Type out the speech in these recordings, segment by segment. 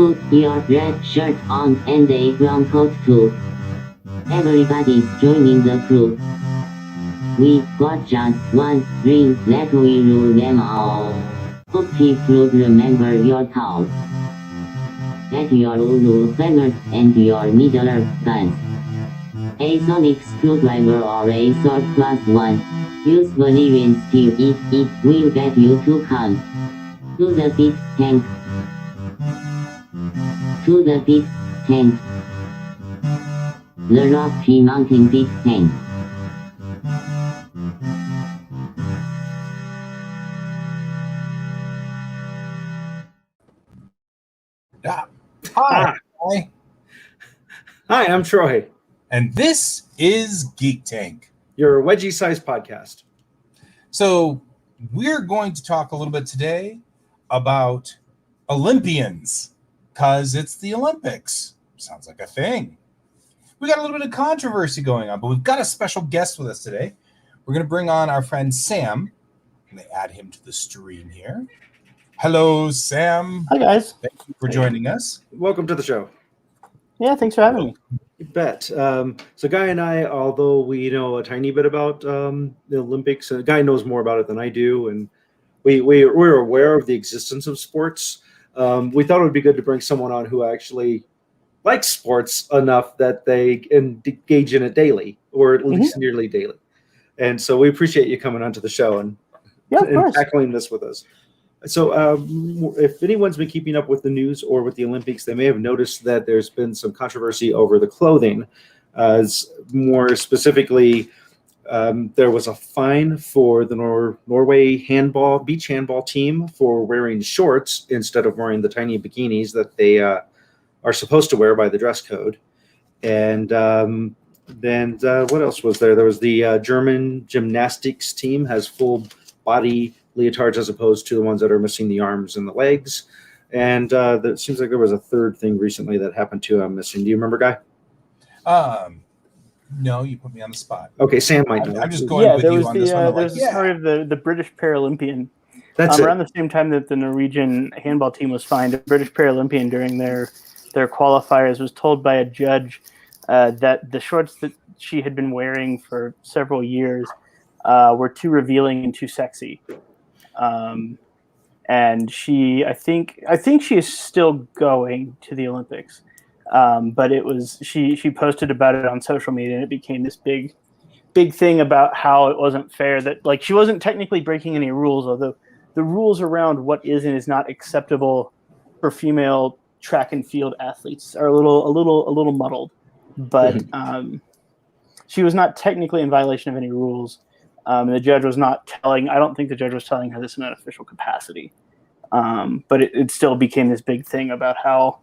Put your red shirt on and a brown coat too. Everybody's joining the crew. We got just one ring that we rule them all. Hope would remember your call. Get your Ulu feathers and your needler guns. A sonic screwdriver or a sword +1. Use Valerian steel if it will get you to come. To the pit tank. To the pit tank. The Rocky Mountain pit tank. Hi. Hi, I'm Troy. And this is Geek Tank, your wedgie-sized podcast. So we're going to talk a little bit today about Olympians, because it's the Olympics. Sounds like a thing. We got a little bit of controversy going on, but we've got a special guest with us today. We're going to bring on our friend Sam. I'm going to add him to the stream here. Hello, Sam. Hi, guys. Thank you for joining us. Welcome to the show. Yeah, thanks for having me. You bet. So Guy and I, although we know a tiny bit about the Olympics, Guy knows more about it than I do, and we're aware of the existence of sports. We thought it would be good to bring someone on who actually likes sports enough that they engage in it daily, or at least nearly daily. And so we appreciate you coming onto the show and tackling this with us. So if anyone's been keeping up with the news or with the Olympics, they may have noticed that there's been some controversy over the clothing. More specifically, there was a fine for the Norway beach handball team for wearing shorts instead of wearing the tiny bikinis that they are supposed to wear by the dress code. And then what else was there? There was the German gymnastics team has full body leotards as opposed to the ones that are missing the arms and the legs. And it seems like there was a third thing recently that happened too. I'm missing. Do you remember, Guy? No, you put me on the spot. Okay, Sam might know. I'm just going with you on this one. There's the story of the British Paralympian. That's around the same time that the Norwegian handball team was fined, a British Paralympian during their qualifiers was told by a judge that the shorts that she had been wearing for several years were too revealing and too sexy. And I think she is still going to the Olympics. But it was she posted about it on social media, and it became this big thing about how it wasn't fair that, like, she wasn't technically breaking any rules, although the rules around what is and is not acceptable for female track and field athletes are a little muddled. But she was not technically in violation of any rules. The judge was not telling. I don't think the judge was telling her this in an official capacity. But it still became this big thing about how,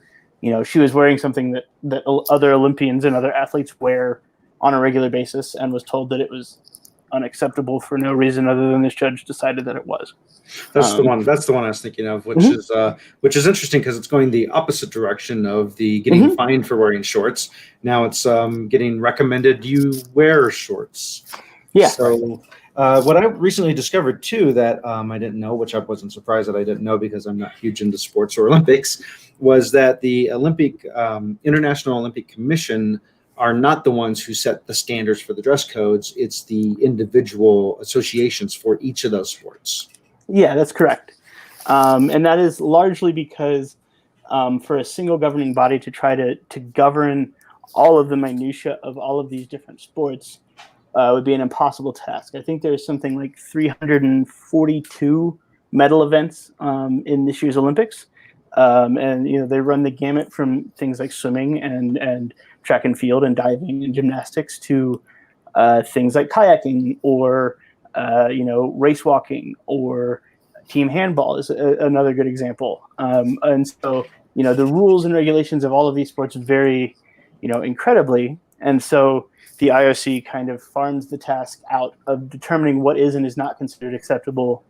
she was wearing something that other Olympians and other athletes wear on a regular basis, and was told that it was unacceptable for no reason other than this judge decided that it was. That's the one. That's the one I was thinking of, which is interesting because it's going the opposite direction of the getting fined for wearing shorts. Now it's getting recommended you wear shorts. Yeah. So what I recently discovered too that I didn't know, which I wasn't surprised that I didn't know because I'm not huge into sports or Olympics, was that the International Olympic Commission are not the ones who set the standards for the dress codes. It's the individual associations for each of those sports. Yeah, that's correct. And that is largely because for a single governing body to try to govern all of the minutia of all of these different sports would be an impossible task. I think there's something like 342 medal events in this year's Olympics. And they run the gamut from things like swimming and track and field and diving and gymnastics to things like kayaking or race walking or team handball is another good example. And so the rules and regulations of all of these sports vary incredibly, and so the IOC kind of farms the task out of determining what is and is not considered acceptable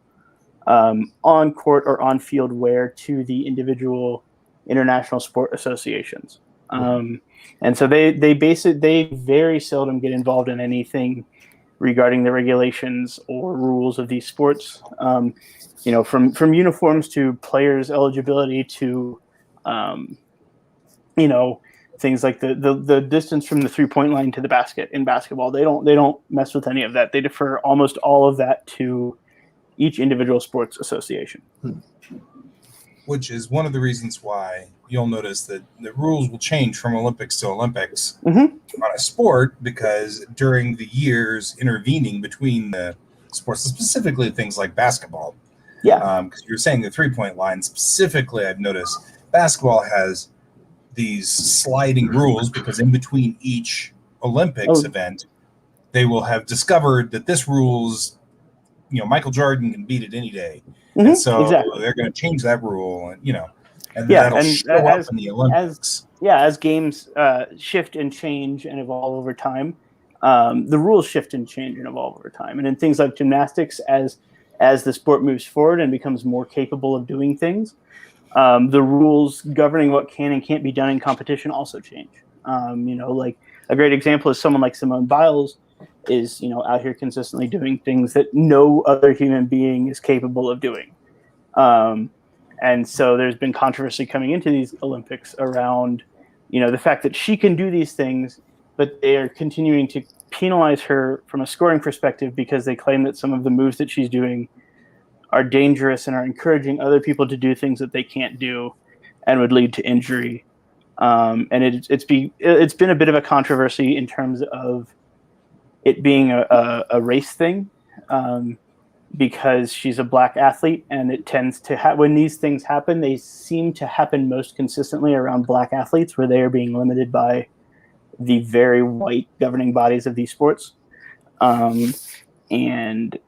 on court or on field wear to the individual international sport associations. And so they very seldom get involved in anything regarding the regulations or rules of these sports. From uniforms to players' eligibility to You know, things like the distance from the 3-point line to the basket in basketball. They don't mess with any of that. They defer almost all of that to each individual sports association. Which is one of the reasons why you'll notice that the rules will change from Olympics to Olympics Mm-hmm. on a sport, because during the years intervening between the sports, specifically things like basketball, because you were saying the 3-point line specifically, I've noticed basketball has these sliding rules, because in between each Olympics event, they will have discovered that this rule's, Michael Jordan can beat it any day. Mm-hmm. And so exactly. they're going to change that rule, and Yeah, that'll and show up in the Olympics. As games shift and change and evolve over time, the rules shift and change and evolve over time. And in things like gymnastics, as the sport moves forward and becomes more capable of doing things, the rules governing what can and can't be done in competition also change. Like a great example is someone like Simone Biles is, out here consistently doing things that no other human being is capable of doing. And so there's been controversy coming into these Olympics around, the fact that she can do these things, but they are continuing to penalize her from a scoring perspective because they claim that some of the moves that she's doing are dangerous and are encouraging other people to do things that they can't do and would lead to injury. And it's been a bit of a controversy in terms of it being a race thing, because she's a black athlete, and it tends to when these things happen, they seem to happen most consistently around black athletes, where they are being limited by the very white governing bodies of these sports. But the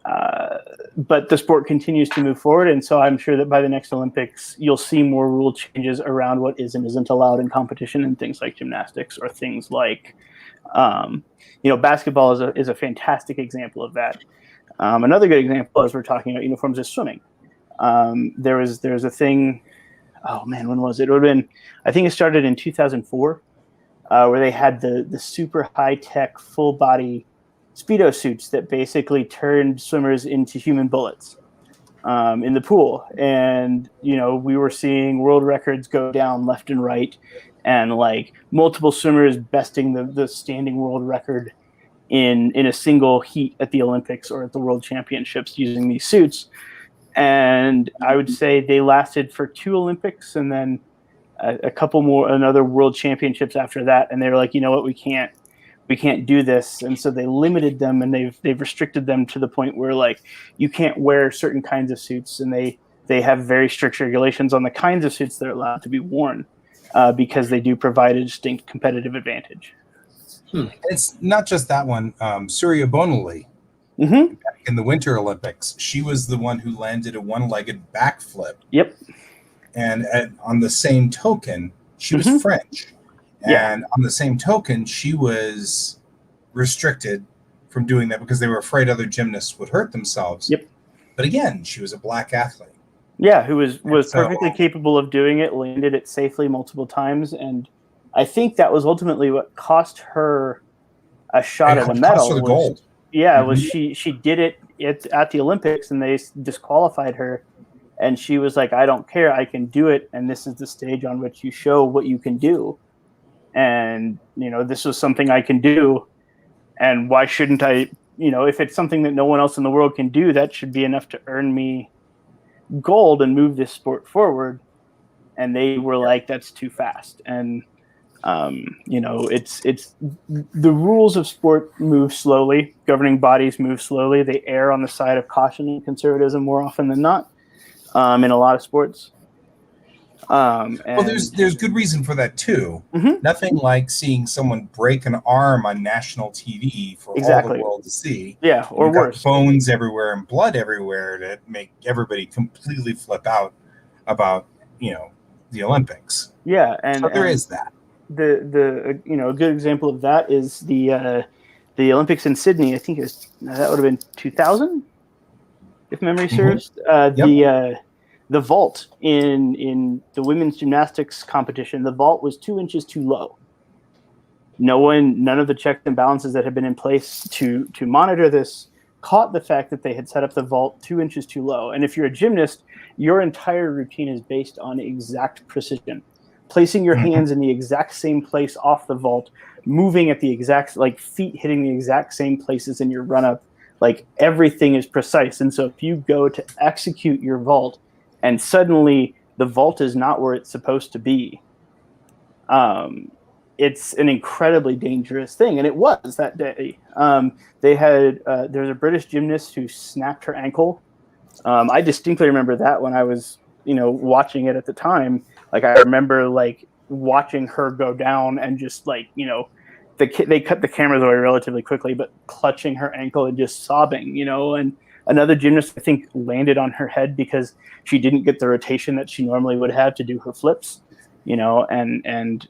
sport continues to move forward, and so I'm sure that by the next Olympics, you'll see more rule changes around what is and isn't allowed in competition, in things like gymnastics or things like, basketball is a fantastic example of that. Another good example, as we're talking about uniforms, is swimming. There was a thing. Oh man, when was it? It would have been. I think it started in 2004, where they had the super high tech full body Speedo suits that basically turned swimmers into human bullets in the pool. And, we were seeing world records go down left and right, and like multiple swimmers besting the standing world record in a single heat at the Olympics or at the World Championships using these suits. And I would say they lasted for 2 Olympics and then a couple more, another World Championships after that. And they were like, you know what, we can't do this. And so they limited them, and they've restricted them to the point where like you can't wear certain kinds of suits, and they have very strict regulations on the kinds of suits that are allowed to be worn, because they do provide a distinct competitive advantage. It's not just that one. Surya Bonoli, back in the Winter Olympics, she was the one who landed a one-legged backflip. Yep. And on the same token, she was French. And on the same token, she was restricted from doing that because they were afraid other gymnasts would hurt themselves. Yep. But again, she was a black athlete. Yeah, who was perfectly capable of doing it, landed it safely multiple times, and I think that was ultimately what cost her a shot at a medal. Cost her the gold. Yeah, was she did it at the Olympics, and they disqualified her, and she was like, "I don't care, I can do it, and this is the stage on which you show what you can do, and this was something I can do, and why shouldn't I? If it's something that no one else in the world can do, that should be enough to earn me gold and move this sport forward." And they were like, "That's too fast," and it's the rules of sport move slowly. Governing bodies move slowly. They err on the side of caution and conservatism more often than not, in a lot of sports. Well, there's good reason for that too. Nothing like seeing someone break an arm on national TV for all the world to see. Yeah, or You've worse. got bones everywhere and blood everywhere to make everybody completely flip out about the Olympics. Yeah, and there is that. A good example of that is the Olympics in Sydney. I think that would have been 2000, if memory serves. The vault in the women's gymnastics competition, the vault was 2 inches too low. None of the checks and balances that had been in place to monitor this caught the fact that they had set up the vault 2 inches too low. And if you're a gymnast, your entire routine is based on exact precision. placing your hands in the exact same place off the vault, moving at the exact, like feet hitting the exact same places in your run up, like everything is precise. And so if you go to execute your vault and suddenly the vault is not where it's supposed to be, it's an incredibly dangerous thing. And it was that day. They had, there was a British gymnast who snapped her ankle. I distinctly remember that when I was, watching it at the time. Like I remember like watching her go down and just like, they cut the cameras away relatively quickly, but clutching her ankle and just sobbing, and another gymnast, I think, landed on her head because she didn't get the rotation that she normally would have to do her flips, and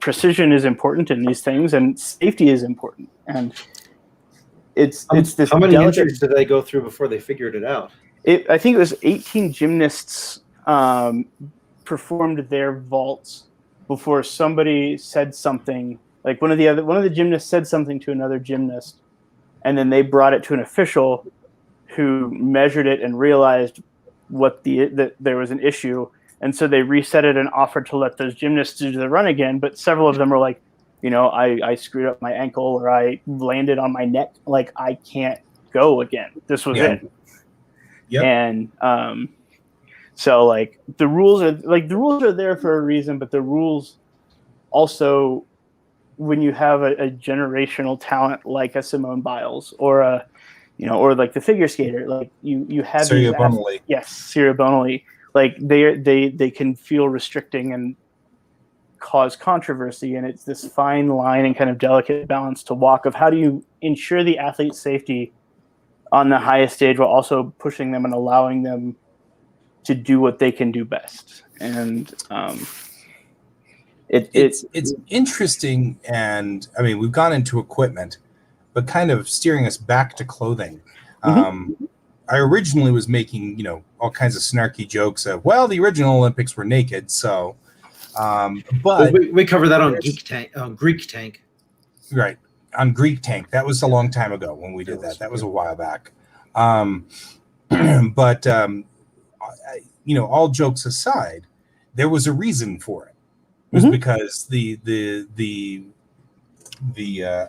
precision is important in these things, and safety is important. And it's this. How many injuries did they go through before they figured it out? I think it was 18 gymnasts performed their vaults before somebody said something. Like one of the gymnasts said something to another gymnast, and then they brought it to an official who measured it and realized that there was an issue. And so they reset it and offered to let those gymnasts do the run again. But several of them were like, I screwed up my ankle or I landed on my neck. Like, I can't go again. This was it. Yep. And so like the rules are there for a reason, but the rules also, when you have a generational talent like a Simone Biles or or like the figure skater, like you have Surya Bonoli. Yes, Surya Bonoli. Like they can feel restricting and cause controversy, and it's this fine line and kind of delicate balance to walk of how do you ensure the athlete's safety on the highest stage while also pushing them and allowing them to do what they can do best. And it's interesting, and I mean we've gone into equipment, but kind of steering us back to clothing. I originally was making all kinds of snarky jokes of, well, the original Olympics were naked, so but we covered that on Greek Tank. Right, on Greek Tank. That was a long time ago when we did that. That was a while back. But all jokes aside, there was a reason for it. It was because the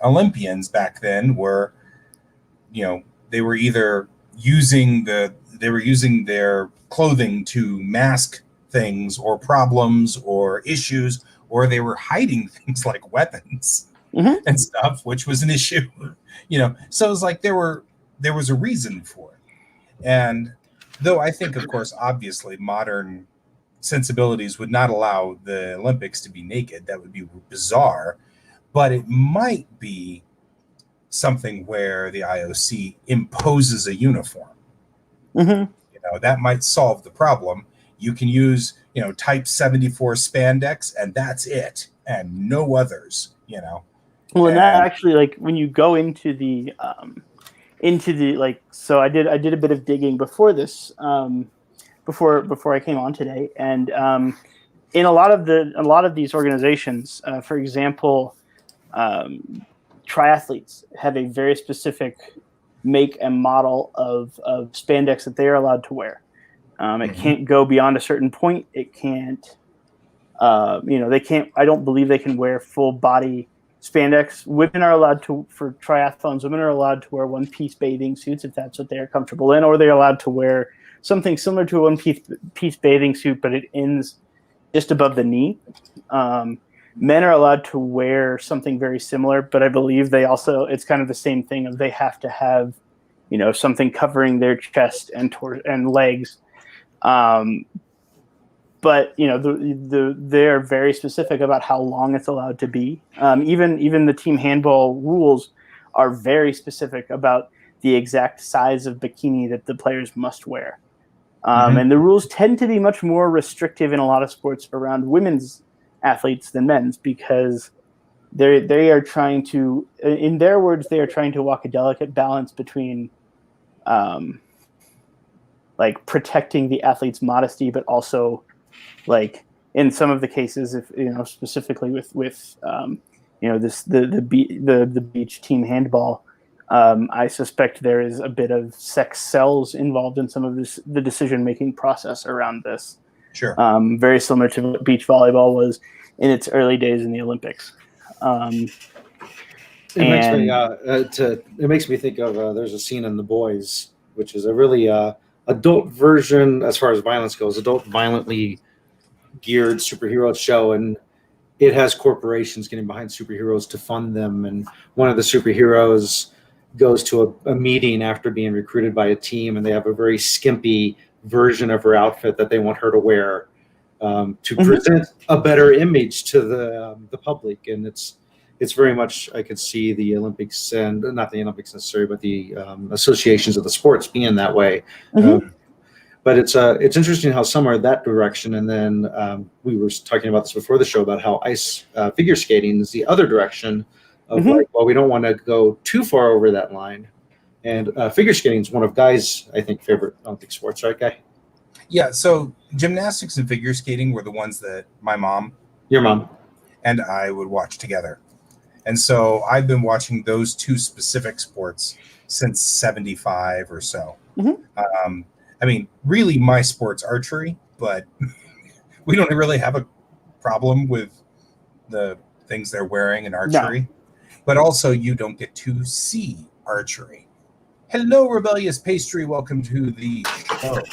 Olympians back then were, they were either using their clothing to mask things or problems or issues, or they were hiding things like weapons and stuff, which was an issue. So it was like there was a reason for it. And though I think, of course, obviously modern sensibilities would not allow the Olympics to be naked, that would be bizarre, but it might be something where the IOC imposes a uniform. That might solve the problem. You can use type 74 spandex and that's it, and no others. Well, and that actually, like when you go into the like, so I did a bit of digging before this, before I came on today, and in a lot of these organizations, for example, triathletes have a very specific make and model of spandex that they are allowed to wear. It can't go beyond a certain point. It can't, they can't. I don't believe they can wear full body spandex. Women are allowed to, for triathlons, women are allowed to wear one-piece bathing suits if that's what they're comfortable in, or they're allowed to wear something similar to a one-piece bathing suit, but it ends just above the knee. Men are allowed to wear something very similar, but I believe it's kind of the same thing of they have to have, something covering their chest and legs. But they're very specific about how long it's allowed to be. Even the team handball rules are very specific about the exact size of bikini that the players must wear. And the rules tend to be much more restrictive in a lot of sports around women's athletes than men's, because they are trying to, in their words, they are trying to walk a delicate balance between like protecting the athlete's modesty, but also like in some of the cases, if specifically with the beach team handball, I suspect there is a bit of sex sells involved in some of the decision making process around this. Sure. Very similar to what beach volleyball was in its early days in the Olympics. It makes me think of there's a scene in The Boys, which is a really adult version as far as violence goes, adult violently geared superhero show, and it has corporations getting behind superheroes to fund them. And one of the superheroes goes to a meeting after being recruited by a team, and they have a very skimpy version of her outfit that they want her to wear to present a better image to the public. And it's very much, I could see the Olympics, and not the Olympics necessarily, but the associations of the sports being that way. But it's interesting how some are that direction, and then we were talking about this before the show about how ice figure skating is the other direction of like, well, we don't want to go too far over that line. And figure skating is one of Guy's, I think, favorite Olympic sports, right, Guy? Yeah. So gymnastics and figure skating were the ones that Your mom, and I would watch together. And so I've been watching those two specific sports since 75 or so. I mean, really, my sport's archery, but we don't really have a problem with the things they're wearing in archery. No. But also, you don't get to see archery. Hello, Rebellious Pastry. Welcome to the show.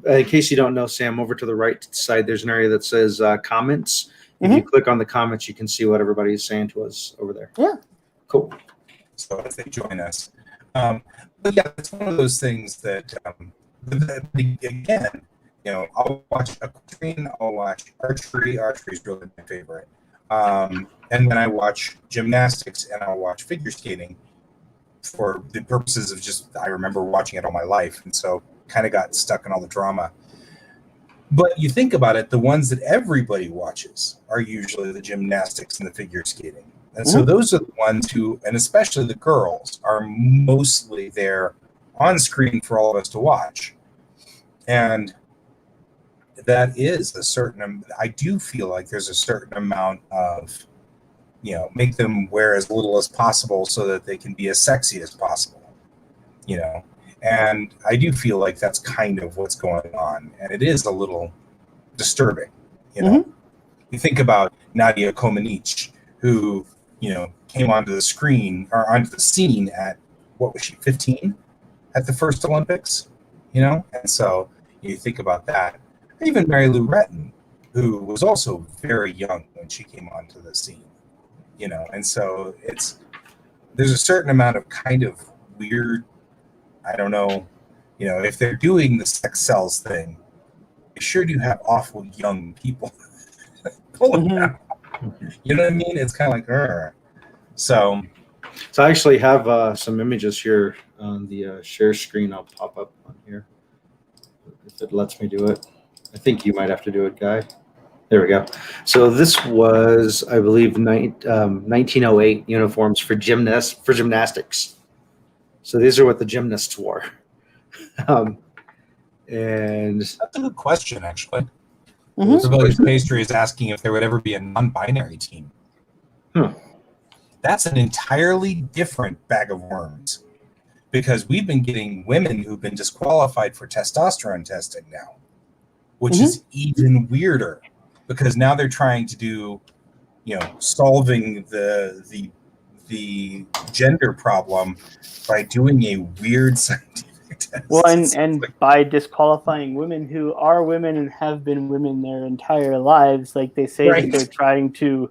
In case you don't know, Sam, over to the right side, there's an area that says comments. If you click on the comments, you can see what everybody's saying to us over there. Yeah. Cool. So as they join us. But yeah, it's one of those things that, again, I'll watch equestrian, I'll watch archery. Archery is really my favorite. And then I watch gymnastics and I'll watch figure skating for the purposes of just, I remember watching it all my life. And so kind of got stuck in all the drama. But you think about it, the ones that everybody watches are usually the gymnastics and the figure skating. And so those are the ones who, and especially the girls, are mostly there on screen for all of us to watch. And that is I do feel like there's a certain amount of, make them wear as little as possible so that they can be as sexy as possible, And I do feel like that's kind of what's going on. And it is a little disturbing, You think about Nadia Comaneci, who, came onto the screen or onto the scene at, what was she, 15 at the first Olympics, And so you think about that. Even Mary Lou Retton, who was also very young when she came onto the scene, And so there's a certain amount of kind of weird, I don't know, if they're doing the sex sells thing, they sure do have awful young people pulling out. You know what I mean? It's kind of like, So I actually have some images here on the share screen. I'll pop up on here if it lets me do it. I think you might have to do it, Guy. There we go. So this was, I believe, 1908 uniforms for gymnastics. So these are what the gymnasts wore. And that's a good question, actually. Rebellious Pastry is asking if there would ever be a non-binary team. That's an entirely different bag of worms, because we've been getting women who've been disqualified for testosterone testing now, which is even weirder, because now they're trying to do, solving the gender problem by doing a weird scientific test. Well, and by disqualifying women who are women and have been women their entire lives, like they say that they're trying to,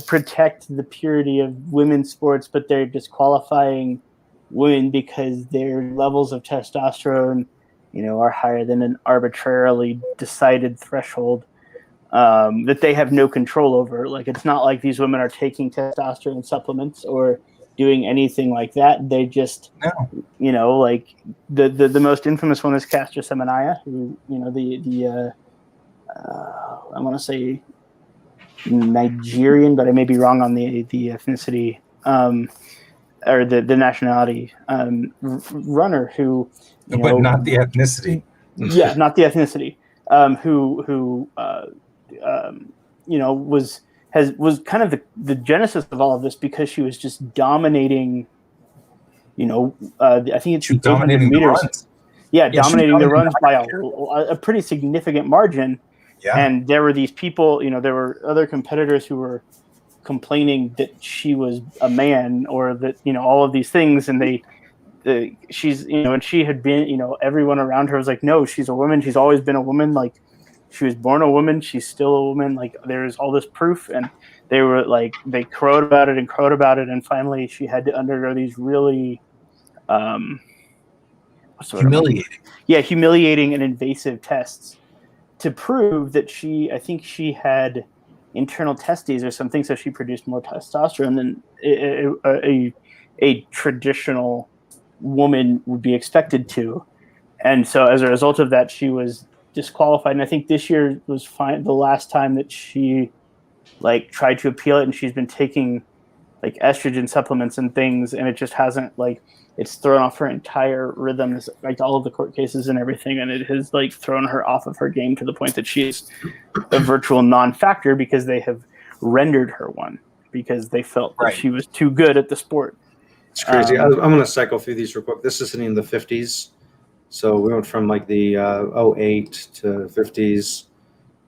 protect the purity of women's sports, but they're disqualifying women because their levels of testosterone, are higher than an arbitrarily decided threshold that they have no control over. Like, it's not like these women are taking testosterone supplements or doing anything like that. They just, like the most infamous one is Caster Semenya, who, I want to say Nigerian, but I may be wrong on the ethnicity or the nationality runner who, but not the ethnicity. Yeah, not the ethnicity. Who was kind of the genesis of all of this, because she was just dominating. I think it's 800 meters. Yeah, dominating the runs by a dominated. pretty significant margin. Yeah. And there were these people, there were other competitors who were complaining that she was a man, or that, all of these things. And she's, and she had been, everyone around her was like, no, she's a woman. She's always been a woman. Like, she was born a woman. She's still a woman. Like, there's all this proof. And they were like, they crowed about it. And finally she had to undergo these really, Humiliating. Yeah, humiliating and invasive tests to prove that I think she had internal testes or something, so she produced more testosterone than a traditional woman would be expected to. And so as a result of that, she was disqualified. And I think this year was the last time that she tried to appeal it, and she's been taking estrogen supplements and things, and it just hasn't it's thrown off her entire rhythm, all of the court cases and everything, and it has thrown her off of her game to the point that she's a virtual non-factor because they have rendered her one because they felt that she was too good at the sport. It's crazy. I'm going to cycle through these real quick. This is in the 50s. So we went from the 08 to 50s,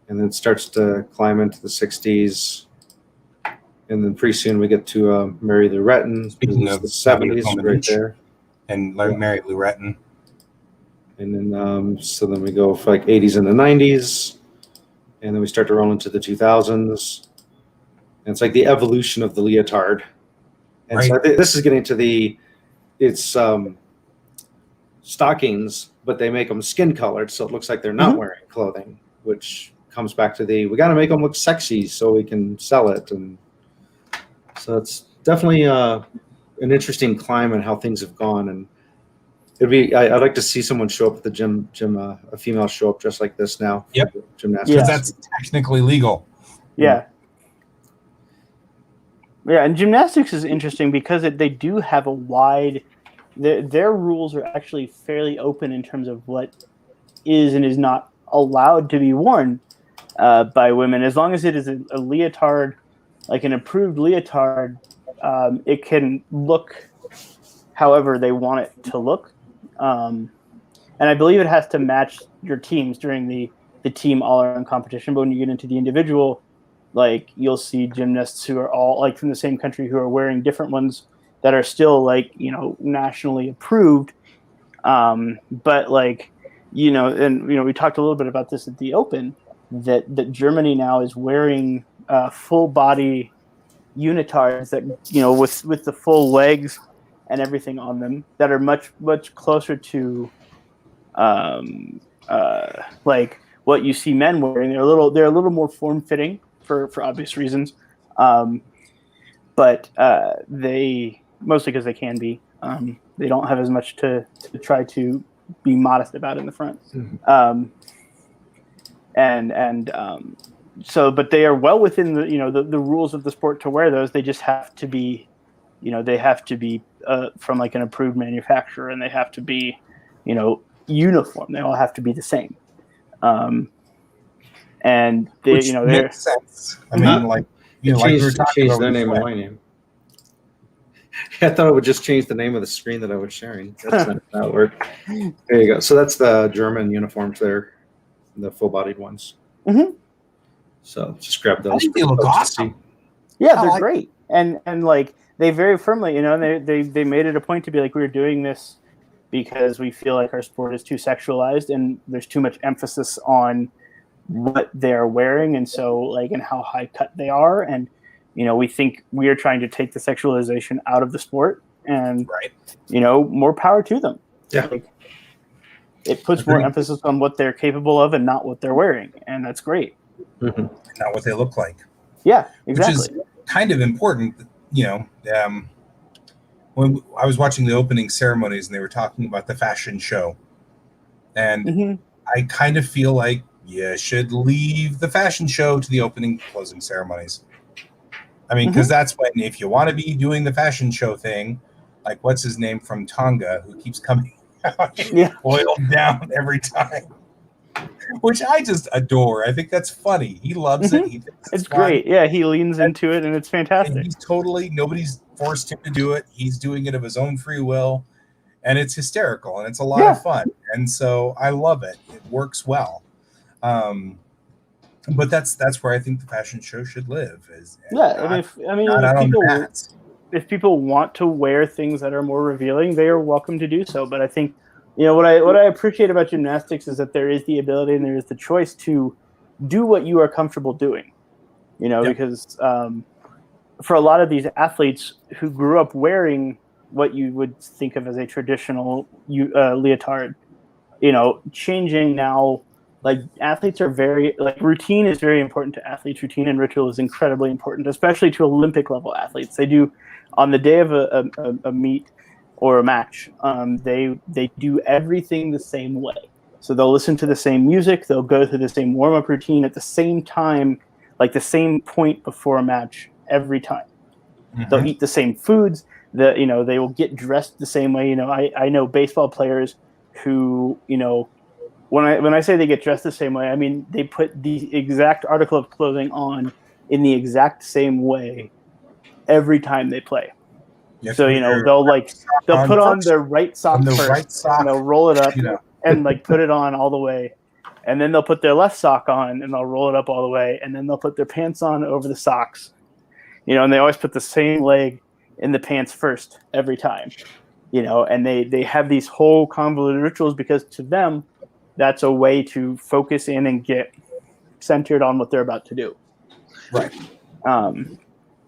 and then it starts to climb into the 60s. And then pretty soon we get to Mary Lou Retton. Speaking of the 70s, right there. And Mary Lou Retton. And then so then we go for 80s and the 90s. And then we start to roll into the 2000s. And it's the evolution of the leotard. And so this is getting to it's stockings, but they make them skin colored. So it looks like they're not wearing clothing, which comes back to we got to make them look sexy so we can sell it. And so it's definitely an interesting climb and how things have gone. And I'd like to see someone show up at the gym, a female show up just like this now. Yep. Gymnastics. Because that's technically legal. Yeah. Yeah, and gymnastics is interesting because they do have a wide. Their rules are actually fairly open in terms of what is and is not allowed to be worn by women, as long as it is a leotard, an approved leotard. It can look however they want it to look, and I believe it has to match your teams during the team all-around competition. But when you get into the individual, you'll see gymnasts who are all from the same country who are wearing different ones that are still nationally approved. But and we talked a little bit about this at the Open, that Germany now is wearing full body unitards that with the full legs and everything on them that are much closer to what you see men wearing. They're a little more form fitting for obvious reasons, but they mostly because they can be. They don't have as much to try to be modest about in the front. So, but they are well within the rules of the sport to wear those. They just have to be, from an approved manufacturer, and they have to be, uniform. They all have to be the same. And they, Which makes sense. I mean, change their name and my name. I thought it would just change the name of the screen that I was sharing. That's not how it worked. There you go. So that's the German uniforms there, the full-bodied ones. Mm-hmm. So just grab those. I think they look awesome. Yeah, they're great, and they very firmly, they made it a point to be we're doing this because we feel like our sport is too sexualized and there's too much emphasis on what they're wearing, and so and how high cut they are, and we think we are trying to take the sexualization out of the sport, and more power to them. Yeah, it puts more emphasis on what they're capable of and not what they're wearing, and that's great. Mm-hmm. Not what they look like. Yeah, exactly. Which is kind of important. When I was watching the opening ceremonies and they were talking about the fashion show, and I kind of feel like you should leave the fashion show to the opening closing ceremonies. I mean, because that's when, if you want to be doing the fashion show thing, what's his name from Tonga, who keeps coming out oiled down every time, which I just adore. I think that's funny. He loves it. He thinks it's great. Yeah, he leans into it, and it's fantastic. And nobody's forced him to do it. He's doing it of his own free will. and it's hysterical and it's a lot of fun. And so I love it. It works well. But that's where I think the fashion show should live. If people want to wear things that are more revealing, they are welcome to do so. But I think, what I appreciate about gymnastics is that there is the ability and there is the choice to do what you are comfortable doing. Because for a lot of these athletes who grew up wearing what you would think of as a traditional leotard, changing now, like athletes are routine is very important to athletes. Routine and ritual is incredibly important, especially to Olympic level athletes. They do on the day of a meet or a match, they do everything the same way. So they'll listen to the same music. They'll go through the same warm up routine at the same time, like the same point before a match every time. Mm-hmm. They'll eat the same foods. They will get dressed the same way. I know baseball players who, when I say they get dressed the same way, I mean they put the exact article of clothing on in the exact same way every time they play. So they'll put on their right sock first, and they'll roll it up and put it on all the way, and then they'll put their left sock on and they'll roll it up all the way, and then they'll put their pants on over the socks, and they always put the same leg in the pants first every time, and they have these whole convoluted rituals because to them that's a way to focus in and get centered on what they're about to do. Right.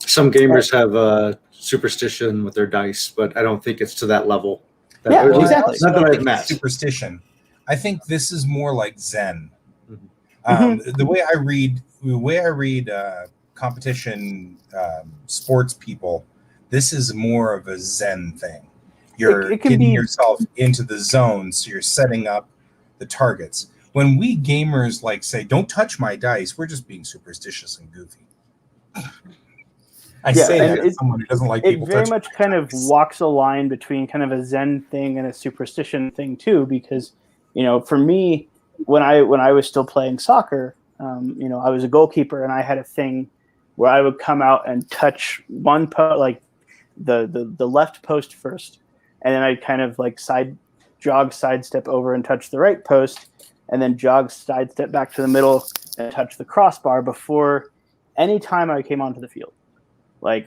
Some gamers have superstition with their dice, but I don't think it's to that level. Exactly. Not that I've met. Superstition. I think this is more like Zen. Mm-hmm. The way I read competition sports people, this is more of a Zen thing. You're getting yourself into the zone, so you're setting up the targets. When we gamers say, "Don't touch my dice," we're just being superstitious and goofy. I say that as someone who doesn't like people touching. It very much kind of walks a line between kind of a Zen thing and a superstition thing too, because for me, when I was still playing soccer, I was a goalkeeper and I had a thing where I would come out and touch one the left post first, and then I'd kind of sidestep over and touch the right post, and then sidestep back to the middle and touch the crossbar before any time I came onto the field.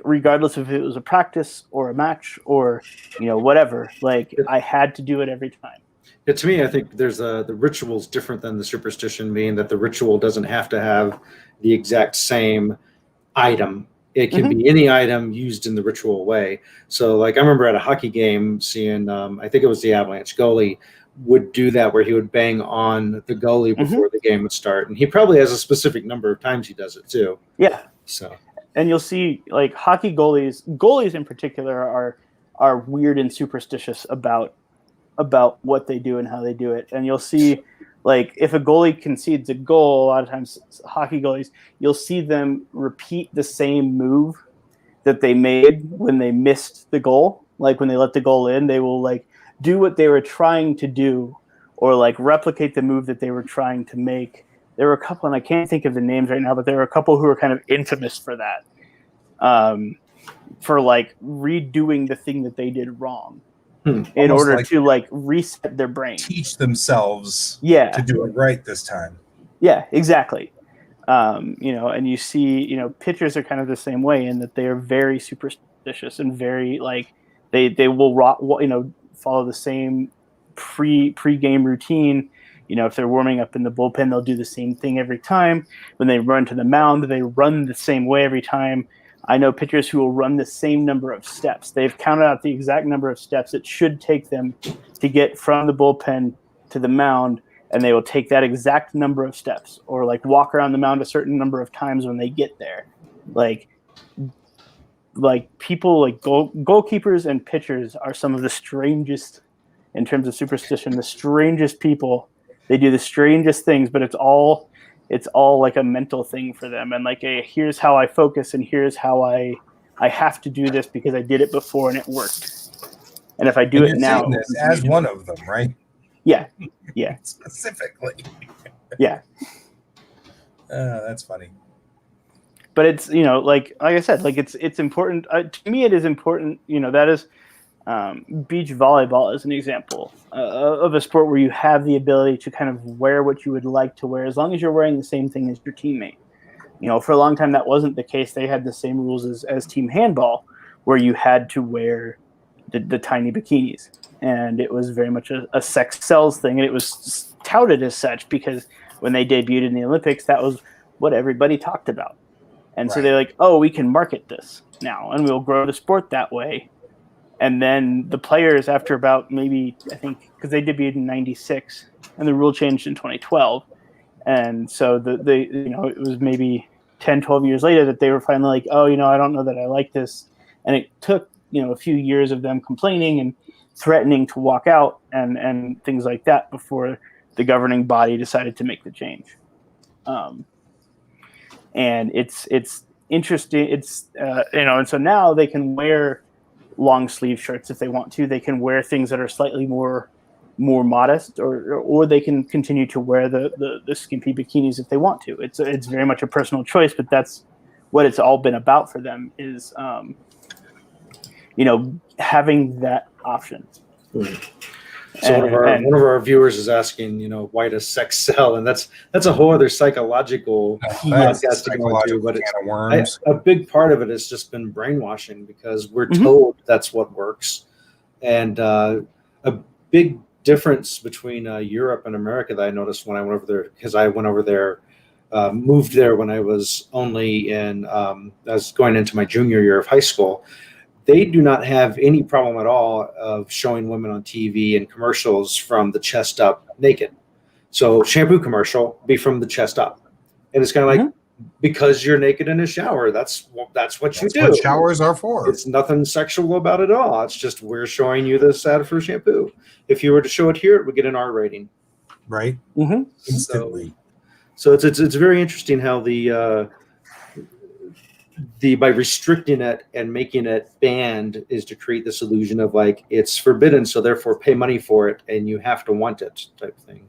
Regardless if it was a practice or a match or whatever, I had to do it every time. Yeah, to me, I think there's the ritual's different than the superstition, meaning that the ritual doesn't have to have the exact same item. It can be any item used in the ritual way. So I remember at a hockey game seeing, I think it was the Avalanche goalie would do that where he would bang on the goalie before the game would start. And he probably has a specific number of times he does it too. Yeah. So. And you'll see hockey goalies in particular are weird and superstitious about what they do and how they do it. And you'll see if a goalie concedes a goal, a lot of times hockey goalies, you'll see them repeat the same move that they made when they missed the goal. When they let the goal in, they will do what they were trying to do or replicate the move that they were trying to make. There were a couple, and I can't think of the names right now, but there were a couple who were kind of infamous for that, for redoing the thing that they did wrong in order to reset their brain, teach themselves to do it right this time. Yeah, exactly. And you see, pitchers are kind of the same way in that they are very superstitious and very they will follow the same pre-game routine. If they're warming up in the bullpen, they'll do the same thing every time. When they run to the mound, they run the same way every time. I know pitchers who will run the same number of steps. They've counted out the exact number of steps it should take them to get from the bullpen to the mound, and they will take that exact number of steps or walk around the mound a certain number of times when they get there. People goalkeepers and pitchers are some of the strangest, in terms of superstition, the strangest people. They do the strangest things, but it's all a mental thing for them. And here's how I focus, and here's how I have to do this because I did it before and it worked. And if I do it now, this as one of them, right? Yeah. Specifically. Yeah. That's funny. But it's like I said, it's important to me. It is important. That is beach volleyball is an example of a sport where you have the ability to kind of wear what you would like to wear as long as you're wearing the same thing as your teammate. For a long time that wasn't the case. They had the same rules as team handball, where you had to wear the tiny bikinis, and it was very much a sex sells thing, and it was touted as such because when they debuted in the Olympics, that was what everybody talked about. And so they're like, oh, we can market this now, and we'll grow the sport that way. And then the players, after about maybe, I think, because they debuted in '96, and the rule changed in 2012, and so it was maybe 10, 12 years later that they were finally like, oh, I don't know that I like this. And it took, a few years of them complaining and threatening to walk out and things like that before the governing body decided to make the change. And it's interesting. It's, and so now they can wear long sleeve shirts if they want to. They can wear things that are slightly more modest, or they can continue to wear the skimpy bikinis if they want to. It's very much a personal choice, but that's what it's all been about for them is, having that option. So one of our viewers is asking, why does sex sell? And that's a whole other psychological podcast to go into. But a big part of it has just been brainwashing because we're told that's what works. And a big difference between Europe and America that I noticed when I went over there, because I went over there, moved there when I was only I was going into my junior year of high school. They do not have any problem at all of showing women on TV and commercials from the chest up naked. So shampoo commercial be from the chest up. And it's kind of like, because you're naked in a shower, that's what you do. What showers are for. It's nothing sexual about it at all. It's just we're showing you this ad for shampoo. If you were to show it here, it would get an R rating. Right. Instantly. So it's very interesting how by restricting it and making it banned is to create this illusion of like it's forbidden, so therefore pay money for it and you have to want it type thing.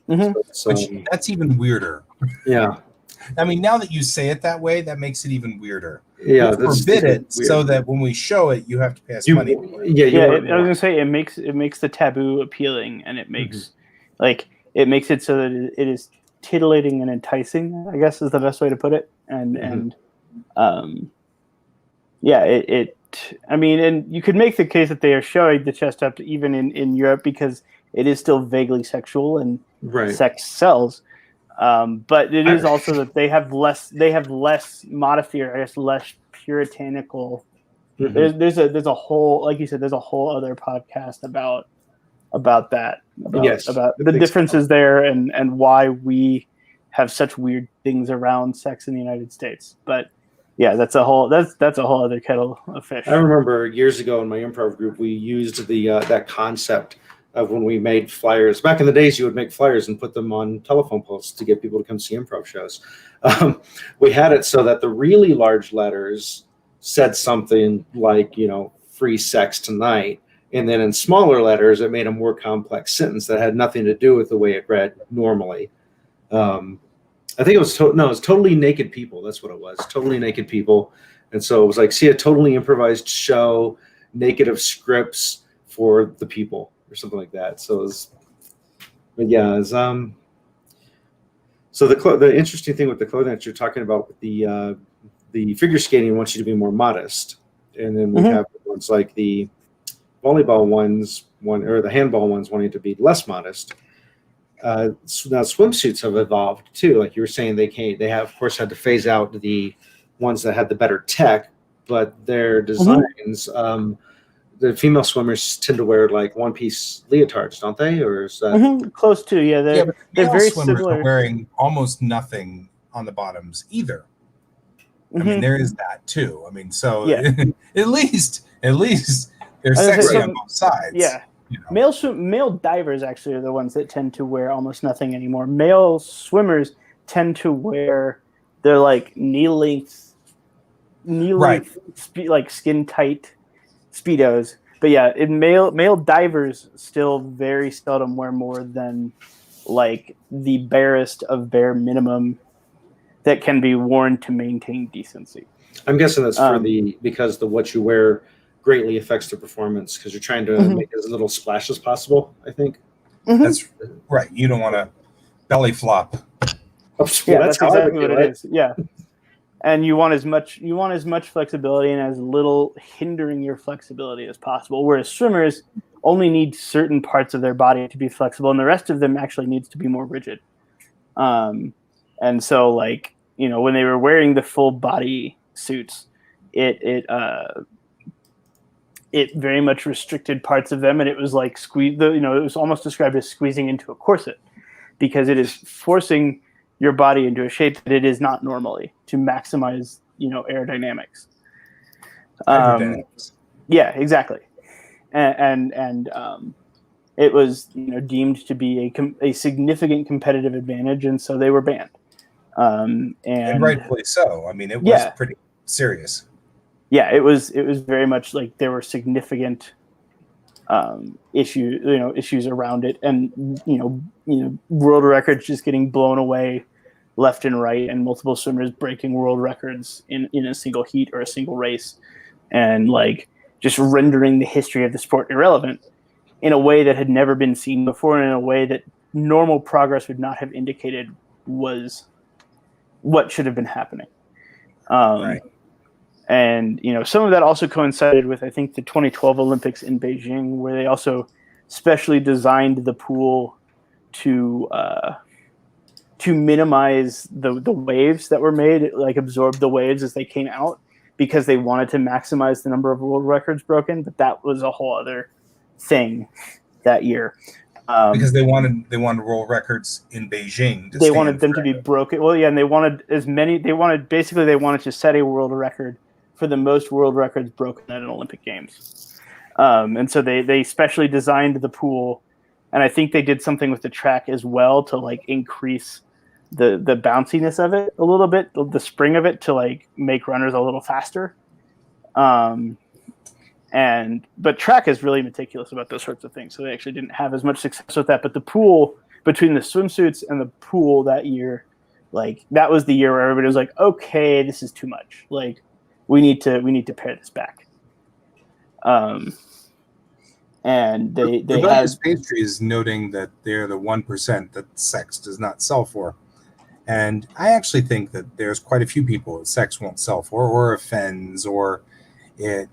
Which that's even weirder. Yeah. Mm-hmm. I mean, now that you say it that way, that makes it even weirder. Yeah, forbid it so that when we show it, you have to pay us money. I was gonna say it makes the taboo appealing, and it makes it makes it so that it is titillating and enticing, I guess is the best way to put it. And and you could make the case that they are showing the chest up even in Europe because it is still vaguely sexual and sex sells. But it is also that they have less modesty, or I guess less puritanical. There's a whole, like you said, there's a whole other podcast about that, about the differences there and why we have such weird things around sex in the United States. But yeah, that's a whole other kettle of fish. I remember years ago in my improv group, we used that concept of when we made flyers. Back in the days, you would make flyers and put them on telephone poles to get people to come see improv shows. We had it so that the really large letters said something like, free sex tonight. And then in smaller letters, it made a more complex sentence that had nothing to do with the way it read normally. I think it was totally naked people. That's what it was. Totally naked people. And so it was like, see a totally improvised show, naked of scripts for the people or something like that. So so the interesting thing with the clothing that you're talking about with the figure skating wants you to be more modest. And then we have ones like the volleyball ones, or the handball ones wanting to be less modest. Now swimsuits have evolved too. Like you were saying, they have, of course, had to phase out the ones that had the better tech, but their designs, the female swimmers tend to wear like one-piece leotards, don't they? Or is that close to? Yeah, they're very swimmers similar. Are wearing almost nothing on the bottoms either. I mean, there is that too. I mean, so at least they're sexy on both sides. Yeah. Male divers actually are the ones that tend to wear almost nothing anymore. Male swimmers tend to wear their like knee length, like skin tight Speedos. But yeah, male divers still very seldom wear more than like the barest of bare minimum that can be worn to maintain decency. I'm guessing that's because what you wear greatly affects the performance because you're trying to make as little splash as possible, I think. That's right. You don't want to belly flop. Yeah, that's exactly what it is. Yeah. And you want as much flexibility and as little hindering your flexibility as possible. Whereas swimmers only need certain parts of their body to be flexible, and the rest of them actually needs to be more rigid. And so, like, you know, when they were wearing the full body suits, it very much restricted parts of them, and it was like it was almost described as squeezing into a corset, because it is forcing your body into a shape that it is not normally to maximize, you know, aerodynamics. Yeah, exactly. And it was, you know, deemed to be a significant competitive advantage, and so they were banned. And rightfully so. I mean, it was pretty serious. Yeah, it was very much like there were significant issues around it, and you know world records just getting blown away left and right, and multiple swimmers breaking world records in a single heat or a single race, and like just rendering the history of the sport irrelevant in a way that had never been seen before, and in a way that normal progress would not have indicated was what should have been happening. Right. And, you know, some of that also coincided with, I think, the 2012 Olympics in Beijing, where they also specially designed the pool to minimize the waves that were made, like absorb the waves as they came out, because they wanted to maximize the number of world records broken. But that was a whole other thing that year. Because they wanted world records in Beijing. They wanted them to be broken. Well, yeah, and they wanted they wanted to set a world record for the most world records broken at an Olympic Games. And so they specially designed the pool, and I think they did something with the track as well to like increase the bounciness of it a little bit, the spring of it, to like make runners a little faster. But track is really meticulous about those sorts of things, so they actually didn't have as much success with that. But the pool, between the swimsuits and the pool that year, like that was the year where everybody was like, okay, this is too much. Like we need to pare this back. And they had pastry is noting that they're the 1% that sex does not sell for. And I actually think that there's quite a few people that sex won't sell for, or offends, or it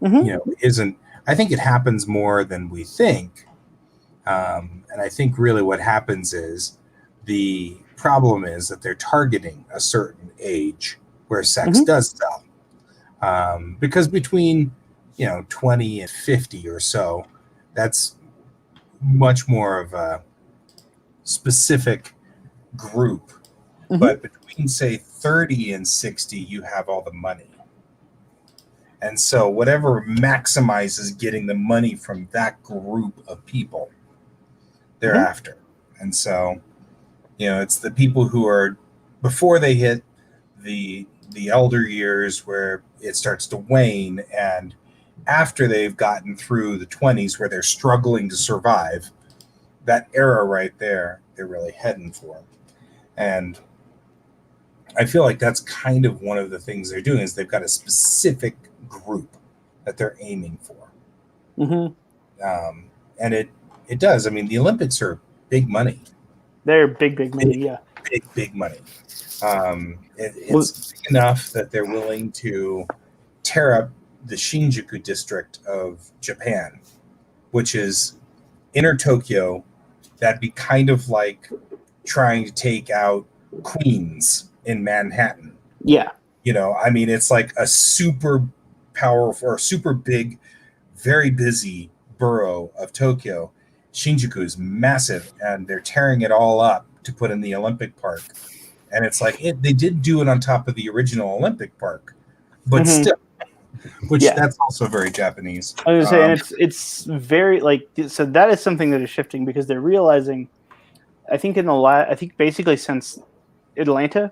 isn't. I think it happens more than we think. And I think really what happens is the problem is that they're targeting a certain age where sex does sell. Because between 20 and 50 or so, that's much more of a specific group. But between, say, 30 and 60, you have all the money. And so whatever maximizes getting the money from that group of people, they're after. And so, it's the people who are, before they hit the elder years where it starts to wane, and after they've gotten through the 20s where they're struggling to survive, that era right there, they're really heading for. And I feel like that's kind of one of the things they're doing, is they've got a specific group that they're aiming for. And it does. I mean, the Olympics are big money. They're big money, yeah. Big money. It's big enough that they're willing to tear up the Shinjuku district of Japan, which is inner Tokyo. That'd be kind of like trying to take out Queens in Manhattan. Yeah. I mean, it's like a super powerful or super big, very busy borough of Tokyo. Shinjuku is massive, and they're tearing it all up to put in the Olympic Park. And it's like they did do it on top of the original Olympic Park, but still, that's also very Japanese. I was going to say, and it's very so that is something that is shifting, because they're realizing, I think basically since Atlanta,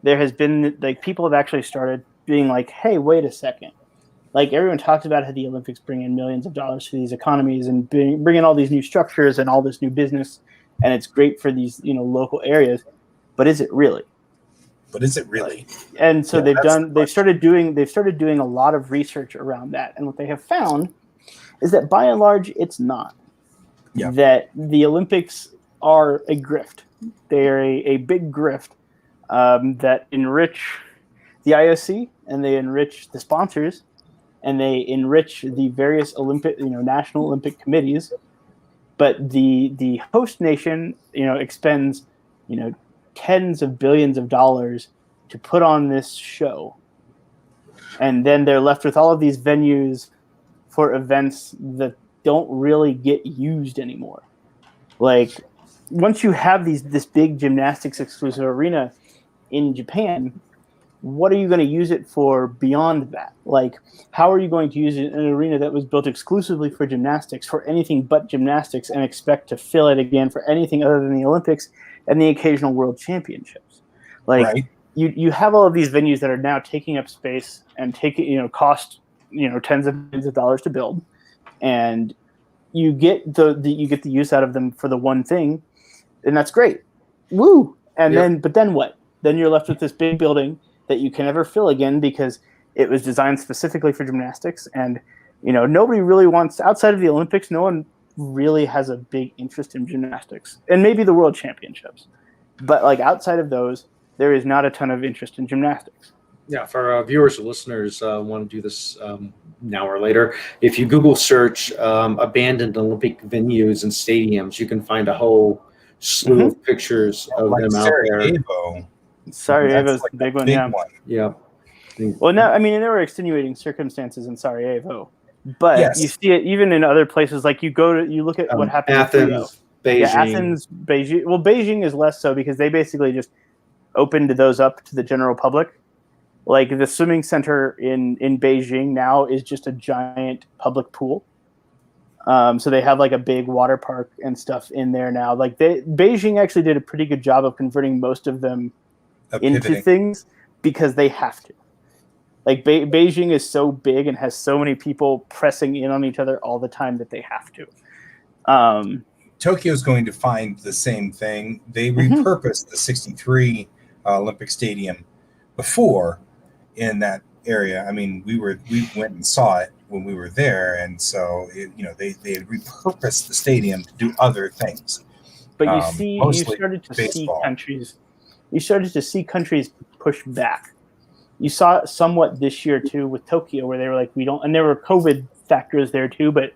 there has been people have actually started being like, hey, wait a second. Like, everyone talks about how the Olympics bring in millions of dollars to these economies and bring in all these new structures and all this new business, and it's great for these local areas, but is it really? but is it really? And so Yeah, they've started doing a lot of research around that. And what they have found is that by and large, it's not. Yeah. That the Olympics are a grift. They are a big grift that enrich the IOC, and they enrich the sponsors, and they enrich the various National Olympic committees. But the host nation, expends, tens of billions of dollars to put on this show. And then they're left with all of these venues for events that don't really get used anymore. Like, once you have this big gymnastics exclusive arena in Japan, what are you going to use it for beyond that? Like, how are you going to use an arena that was built exclusively for gymnastics for anything but gymnastics and expect to fill it again for anything other than the Olympics and the occasional World Championships? Like, Right. you have all of these venues that are now taking up space and cost tens of millions of dollars to build, and you get the use out of them for the one thing, and that's great. Woo! And Yep. then what? Then you're left with this big building that you can never fill again because it was designed specifically for gymnastics, and nobody really wants, outside of the Olympics, no one really has a big interest in gymnastics, and maybe the World Championships, but like outside of those, there is not a ton of interest in gymnastics. Yeah, for our viewers or listeners want to do this now or later, if you Google search abandoned Olympic venues and stadiums, you can find a whole slew of pictures of Like them out there. Sarajevo. Sarajevo's That's the big one, big yeah. one. Yeah. Well, no, I mean, there were extenuating circumstances in Sarajevo, but Yes. you see it even in other places. Like you look at what happened in Rio. Athens, Beijing. Yeah, Athens, Beijing. Well, Beijing is less so because they basically just opened those up to the general public. Like the swimming center in Beijing now is just a giant public pool. So they have like a big water park and stuff in there now. Like Beijing actually did a pretty good job of converting most of them into Pivoting. things because they have to. Like Beijing is so big and has so many people pressing in on each other all the time that they have to. Tokyo's going to find the same thing. They repurposed the 63 Olympic Stadium before in that area. I mean, we went and saw it when we were there, and so they had repurposed the stadium to do other things. But you started to baseball. see countries push back. You saw it somewhat this year too with Tokyo, where they were like, we don't, and there were COVID factors there too, but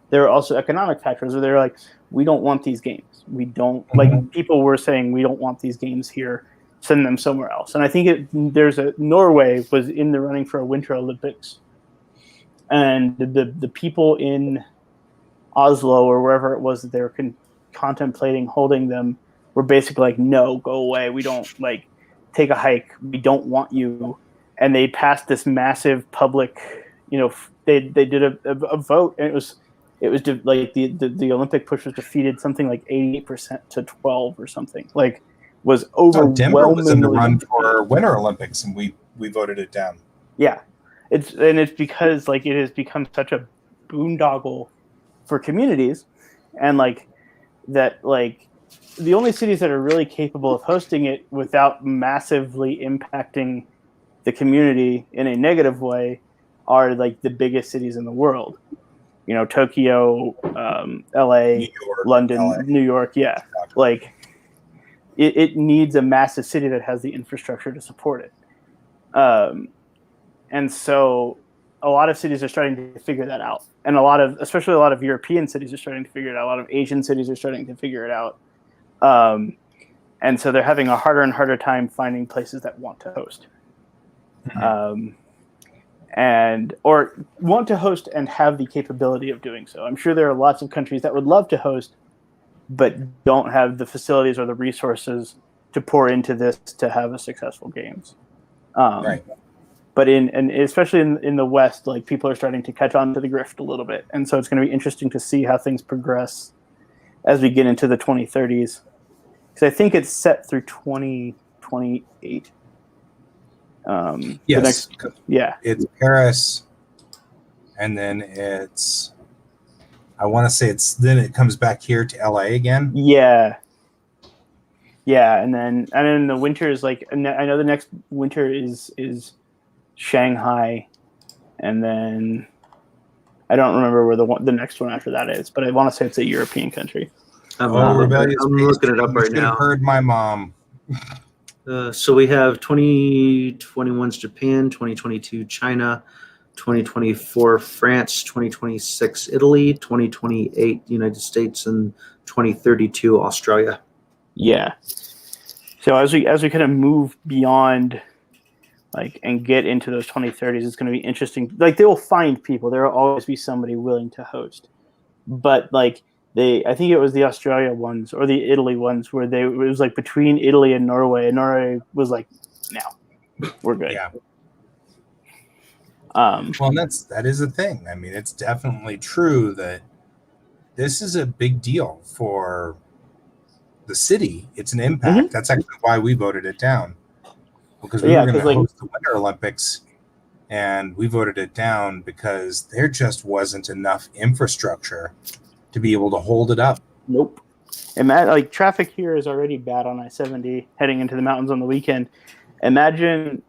there were also economic factors where they were like, we don't want these games. We don't like, people were saying we don't want these games here. Send them somewhere else. And I think Norway was in the running for a Winter Olympics, and the people in Oslo or wherever it was that they were contemplating holding them were basically like, no, go away. We don't take a hike. We don't want you. And they passed this massive public, they did a vote, and it was like the Olympic push was defeated something like 88% to 12 or something. Like, was overwhelmingly. Denver was in the run for Winter Olympics, and we voted it down. Yeah, it's because it has become such a boondoggle for communities, and the only cities that are really capable of hosting it without massively impacting the community in a negative way are like the biggest cities in the world. Tokyo, LA, New York, London, LA. New York. Yeah, like. It needs a massive city that has the infrastructure to support it. And so a lot of cities are starting to figure that out. And especially a lot of European cities are starting to figure it out. A lot of Asian cities are starting to figure it out. And so they're having a harder and harder time finding places that want to host. Or want to host and have the capability of doing so. I'm sure there are lots of countries that would love to host, but don't have the facilities or the resources to pour into this to have a successful games. Right. But especially in the West, like people are starting to catch on to the grift a little bit. And so it's going to be interesting to see how things progress as we get into the 2030s. Because I think it's set through 2028. Yes. It's Paris, and then I want to say then it comes back here to LA again. Yeah. Yeah, and then the winter is like, I know the next winter is Shanghai, and then I don't remember where the next one after that is, but I want to say it's a European country. I'm Rebellious looking it up You right should now. have heard my mom. So we have 2021's Japan, 2022 China, 2024 France, 2026 Italy, 2028 United States, and 2032 Australia. Yeah. So as we kind of move beyond, like, and get into those 2030s, it's going to be interesting. Like, they will find people. There will always be somebody willing to host, but like I think it was the Australia ones or the Italy ones where it was like between Italy and Norway was like, no, we're good. Yeah. Well, that is a thing. I mean, it's definitely true that this is a big deal for the city. It's an impact. Mm-hmm. That's actually why we voted it down, because we were going to host the Winter Olympics, and we voted it down because there just wasn't enough infrastructure to be able to hold it up. Nope. And like, traffic here is already bad on I-70 heading into the mountains on the weekend. Imagine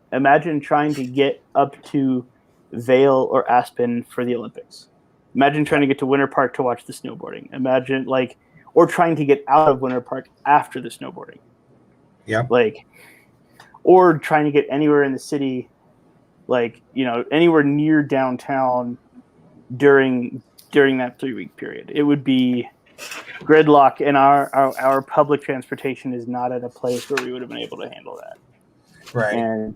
trying to get up to Vail or Aspen for the Olympics. Imagine trying to get to Winter Park to watch the snowboarding. Imagine or trying to get out of Winter Park after the snowboarding. Yeah. Or trying to get anywhere in the city, anywhere near downtown during that 3-week period. It would be gridlock, and our public transportation is not at a place where we would have been able to handle that. Right.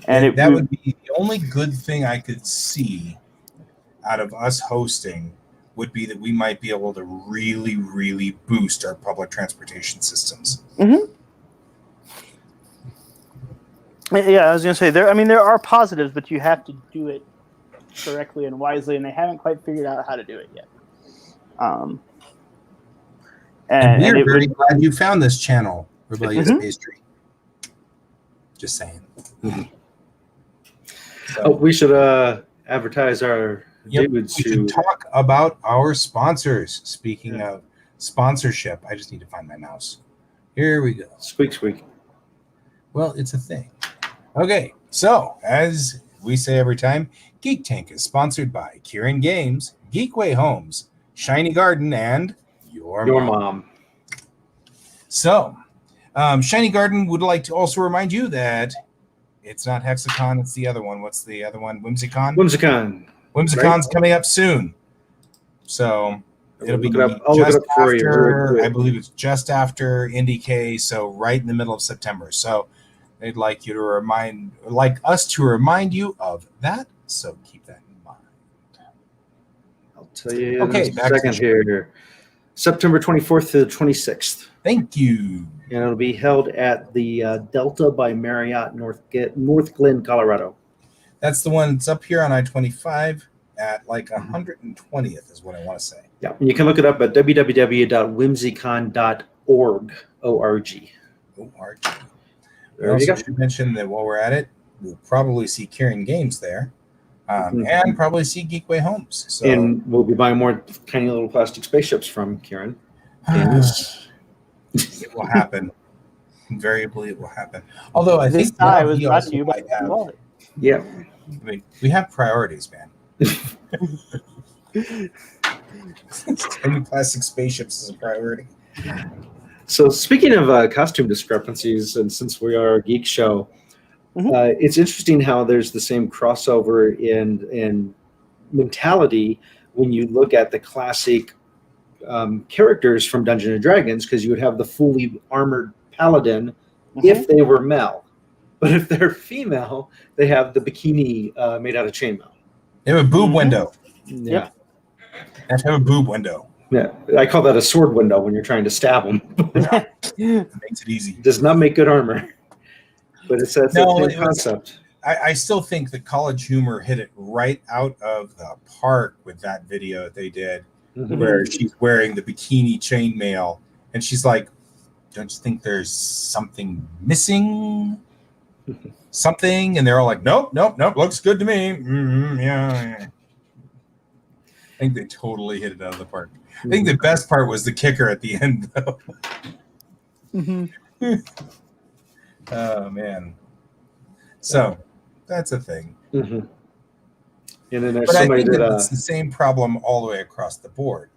And that would be the only good thing I could see out of us hosting would be that we might be able to really, really boost our public transportation systems. Mm-hmm. Yeah, I was going to say, there are positives, but you have to do it correctly and wisely, and they haven't quite figured out how to do it yet. And we are very glad you found this channel, Rebellious Pastry. Just saying. Mm-hmm. So, we should advertise our dudes. We should talk about our sponsors. Speaking of sponsorship, I just need to find my mouse. Here we go. Squeak. Well, it's a thing. Okay, so as we say every time, Geek Tank is sponsored by Kieran Games, Geekway Homes, Shiny Garden, and your mom. So, Shiny Garden would like to also remind you that it's not Hexacon, it's the other one. What's the other one? Whimsicon? Whimsicon's coming up soon. So it'll be just after, I believe it's just after IndyK, so right in the middle of September. So they'd like us to remind you of that. So keep that in mind. I'll tell you in a second here. September 24th to the 26th. Thank you. And it'll be held at the Delta by Marriott, North Glen, Colorado. That's the one that's up here on I-25 at 120th is what I want to say. Yeah, and you can look it up at www.whimsicon.org. O-R-G. There you go. Should mention that while we're at it, we'll probably see Kieran Games there, and probably see Geekway Homes. So. And we'll be buying more tiny little plastic spaceships from Kieran. It will happen. Invariably, it will happen. Although I think I was brought to you by wallet. Yeah. I mean, we have priorities, man. Tiny plastic spaceships is a priority. So speaking of costume discrepancies, and since we are a geek show, it's interesting how there's the same crossover in mentality when you look at the classic characters from Dungeons and Dragons, because you would have the fully armored paladin if they were male, but if they're female, they have the bikini made out of chainmail. They have a boob window. Yeah, they have to have a boob window. Yeah, I call that a sword window when you're trying to stab them. It makes it easy. Does not make good armor, but it's a concept. I still think the College Humor hit it right out of the park with that video that they did, where she's wearing the bikini chainmail, and she's like, "Don't you think there's something missing? Something?" And they're all like, "Nope, looks good to me." Yeah. I think they totally hit it out of the park. I think the best part was the kicker at the end, though. Oh man. So that's a thing. Mm-hmm. And then there's But I somebody think that it's the same problem all the way across the board.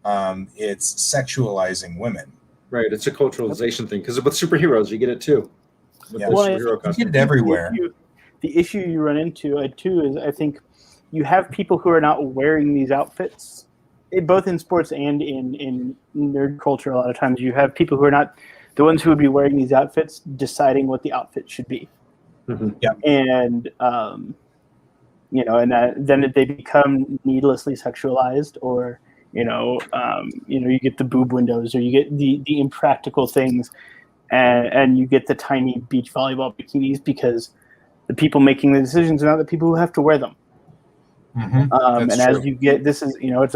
It's sexualizing women. right. It's a culturalization thing because with superheroes, you get it too. With Yeah. the Well, I superhero You costume. get it everywhere. The issue you run into too is I think you have people who are not wearing these outfits, both in sports and in nerd culture. A lot of times you have people who are not the ones who would be wearing these outfits deciding what the outfit should be. Mm-hmm. Yeah. And then they become needlessly sexualized, or you get the boob windows, or you get the impractical things, and you get the tiny beach volleyball bikinis because the people making the decisions are not the people who have to wear them. That's And true. as you get, this is it's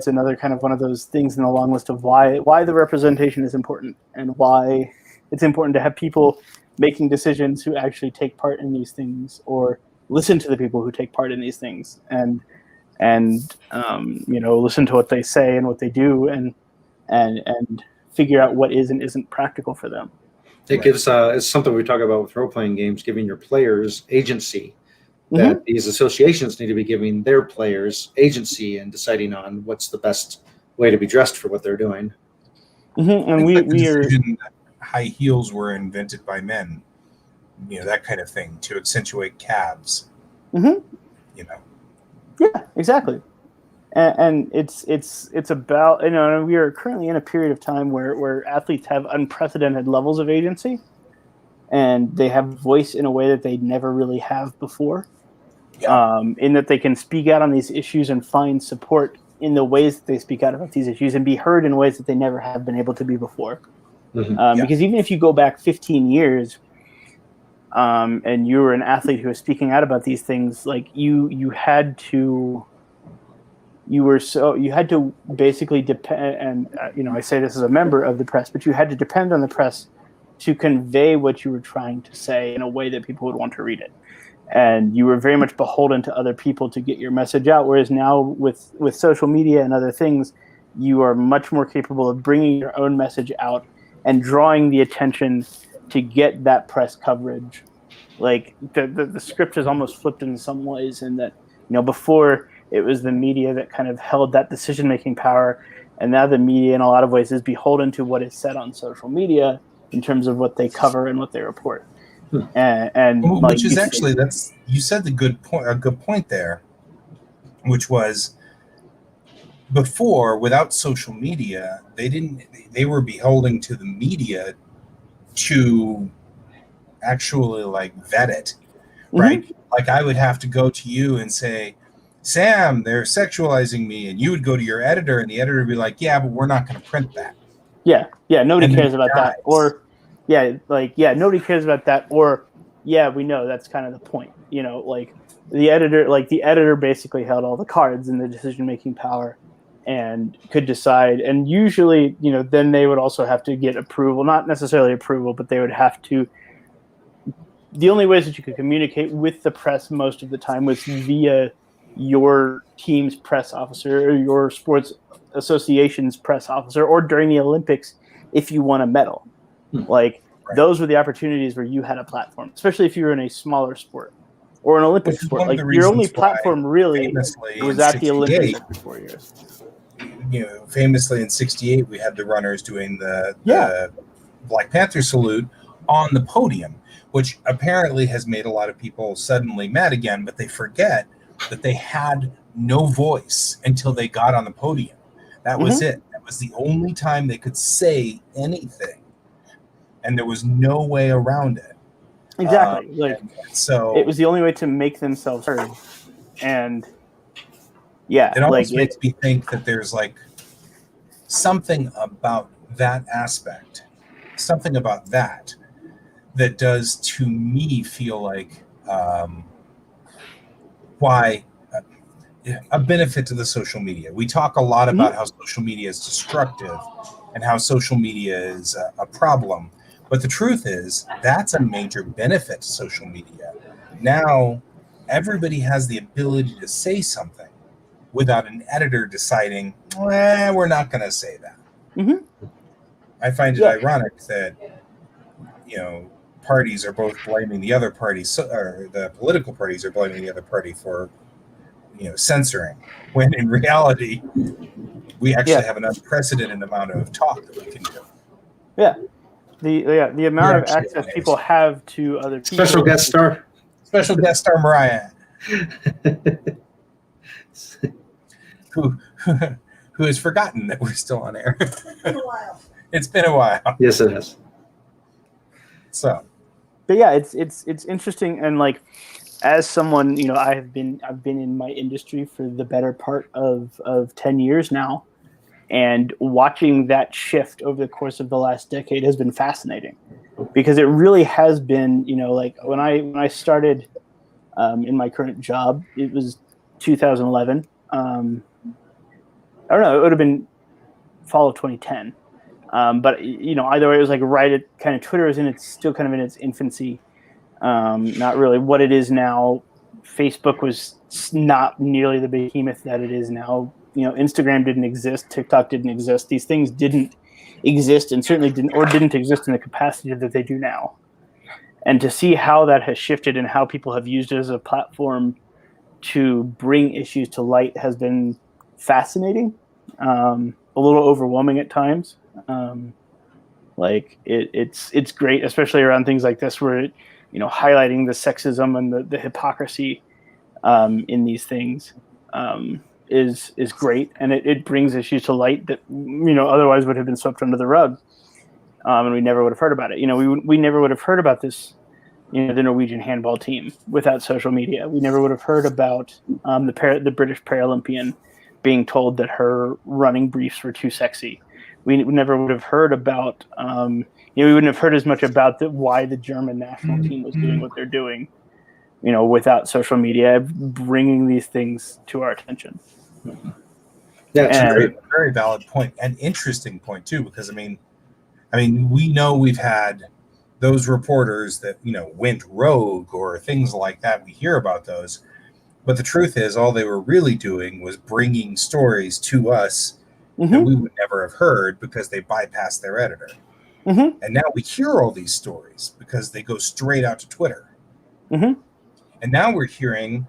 another kind of one of those things in the long list of why the representation is important, and why it's important to have people making decisions who actually take part in these things, or listen to the people who take part in these things, and listen to what they say and what they do, and figure out what is and isn't practical for them. It gives it's something we talk about with role-playing games, giving your players agency. That these associations need to be giving their players agency and deciding on what's the best way to be dressed for what they're doing. And It's like the we are decision that high heels were invented by men, that kind of thing, to accentuate calves. yeah, exactly. And it's about we are currently in a period of time where athletes have unprecedented levels of agency, and they have voice in a way that they never really have before. In that they can speak out on these issues and find support in the ways that they speak out about these issues, and be heard in ways that they never have been able to be before. Because even if you go back 15 years, and you were an athlete who was speaking out about these things, like you had to basically depend. And I say this as a member of the press, but you had to depend on the press to convey what you were trying to say in a way that people would want to read it. And you were very much beholden to other people to get your message out. Whereas now with social media and other things, you are much more capable of bringing your own message out and drawing the attention to get that press coverage. Like the script is almost flipped in some ways, in that, before it was the media that kind of held that decision-making power. And now the media in a lot of ways is beholden to what is said on social media in terms of what they cover and what they report. Which is actually, you said a good point there, which was before, without social media, they were beholden to the media to actually vet it, right? Like I would have to go to you and say, Sam, they're sexualizing me, and you would go to your editor, and the editor would be like, yeah, but we're not going to print that. Nobody cares about that. Or nobody cares about that. Or we know that's kind of the point. The editor basically held all the cards in the decision-making power and could decide. And usually, then they would also have to get approval, not necessarily approval, but they would have to. The only ways that you could communicate with the press most of the time was via your team's press officer, or your sports association's press officer, or during the Olympics if you won a medal. Those were the opportunities where you had a platform, especially if you were in a smaller sport or an Olympic sport. Your only platform really was at the Olympics every 4 years. Famously in '68, we had the runners doing the Black Panther salute on the podium, which apparently has made a lot of people suddenly mad again, but they forget that they had no voice until they got on the podium. That was it. That was the only time they could say anything, and there was no way around it. Exactly. So it was the only way to make themselves heard. And it almost makes me think that there's something about that aspect, something about that does to me feel like why a benefit to the social media. We talk a lot about how social media is destructive and how social media is a problem. But the truth is, that's a major benefit to social media. Now, everybody has the ability to say something without an editor deciding, we're not going to say that. I find it ironic that, parties are both blaming the other party, or the political parties are blaming the other party for, censoring, when in reality, we actually have an unprecedented amount of talk that we can do. Yeah. The amount of access people have to other people. Special guest star Mariah. who has forgotten that we're still on air. It's been a while. Yes, it has. So, but yeah, it's interesting, and like, as someone, I've been in my industry for the better part of 10 years now, and watching that shift over the course of the last decade has been fascinating, because it really has been, like when I started in my current job, it was 2011. I don't know, it would have been fall of 2010. But either way, it was like right at kind of Twitter is still kind of in its infancy. Not really what it is now. Facebook was not nearly the behemoth that it is now. Instagram didn't exist. TikTok didn't exist. These things didn't exist, and certainly didn't exist in the capacity that they do now. And to see how that has shifted and how people have used it as a platform to bring issues to light has been fascinating. A little overwhelming at times. It's great, especially around things like this, where highlighting the sexism and the hypocrisy in these things is great, and it brings issues to light that otherwise would have been swept under the rug, and we never would have heard about it. We never would have heard about this, the Norwegian handball team without social media. We never would have heard about the British Paralympian being told that her running briefs were too sexy. We never would have heard about, we wouldn't have heard as much about why the German national team was doing what they're doing, without social media bringing these things to our attention. Yeah, it's a very, very valid point, and interesting point too, because I mean, we know we've had those reporters that went rogue or things like that. We hear about those, but the truth is, all they were really doing was bringing stories to us that we would never have heard because they bypassed their editor. And now we hear all these stories because they go straight out to Twitter. And now we're hearing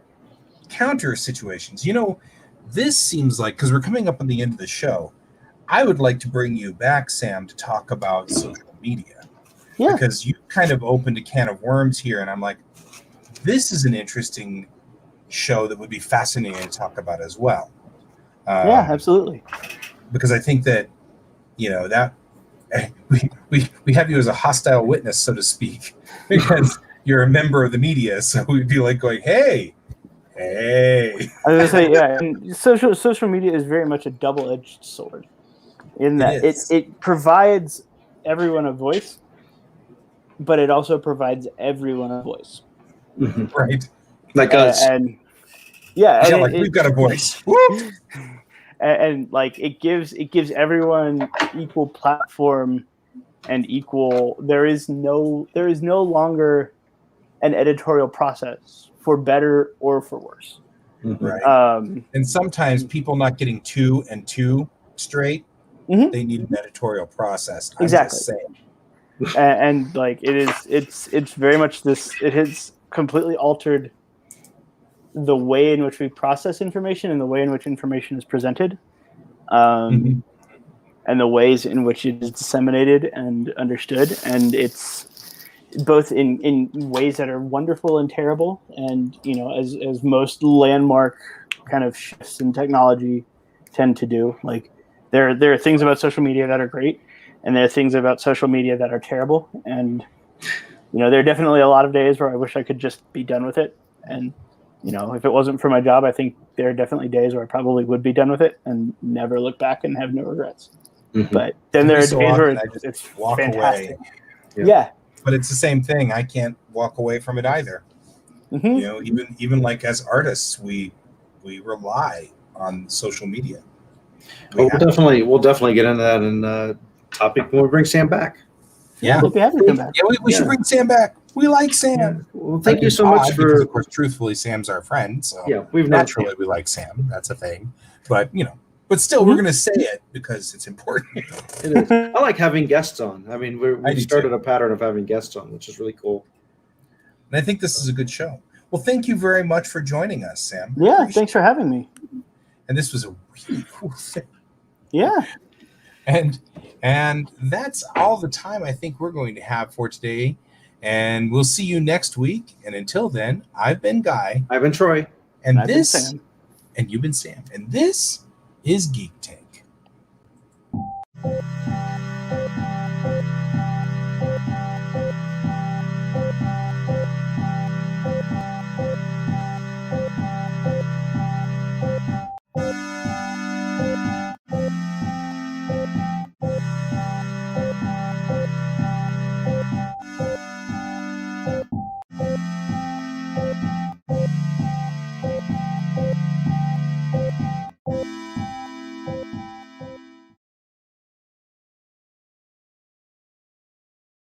counter situations. This seems like, because we're coming up on the end of the show, I would like to bring you back, Sam, to talk about social media. Yeah. Because you kind of opened a can of worms here, and I'm like, this is an interesting show that would be fascinating to talk about as well. Yeah, absolutely. Because I think that, that we have you as a hostile witness, so to speak, because you're a member of the media. So we'd be like going, hey. I was gonna say, yeah. And social media is very much a double-edged sword, in that it provides everyone a voice, but it also provides everyone a voice. Right. Like us. And we've got a voice. And like it gives everyone equal platform and equal. There is no longer an editorial process for better or for worse. Right. And sometimes people not getting 2 and 2 straight, they need an editorial process. Exactly. And like it's very much this. It has completely altered the way in which we process information and the way in which information is presented, and the ways in which it is disseminated and understood. And it's both in ways that are wonderful and terrible. And, as most landmark kind of shifts in technology tend to do, like there are things about social media that are great, and there are things about social media that are terrible. And, there are definitely a lot of days where I wish I could just be done with it. And, if it wasn't for my job, I think there are definitely days where I probably would be done with it and never look back and have no regrets. But then there are days where it's fantastic. Yeah. But it's the same thing. I can't walk away from it either. Even like as artists, we rely on social media. We'll definitely get into that in topic when we bring Sam back. Yeah, we'll be happy to come back. Yeah, we should bring Sam back. We like Sam. Yeah. Well, thank you so much for. Because, of course, truthfully, Sam's our friend. So yeah, we like Sam. That's a thing. But But still, we're going to say it because it's important. It is. I like having guests on. I mean, I we do started too. a pattern of having guests on, which is really cool. And I think this is a good show. Well, thank you very much for joining us, Sam. Yeah, thanks for having me. And this was a really cool thing. Yeah. And that's all the time I think we're going to have for today. And we'll see you next week. And until then, I've been Guy. I've been Troy. And I've been Sam. And you've been Sam. And this is Geek Tank.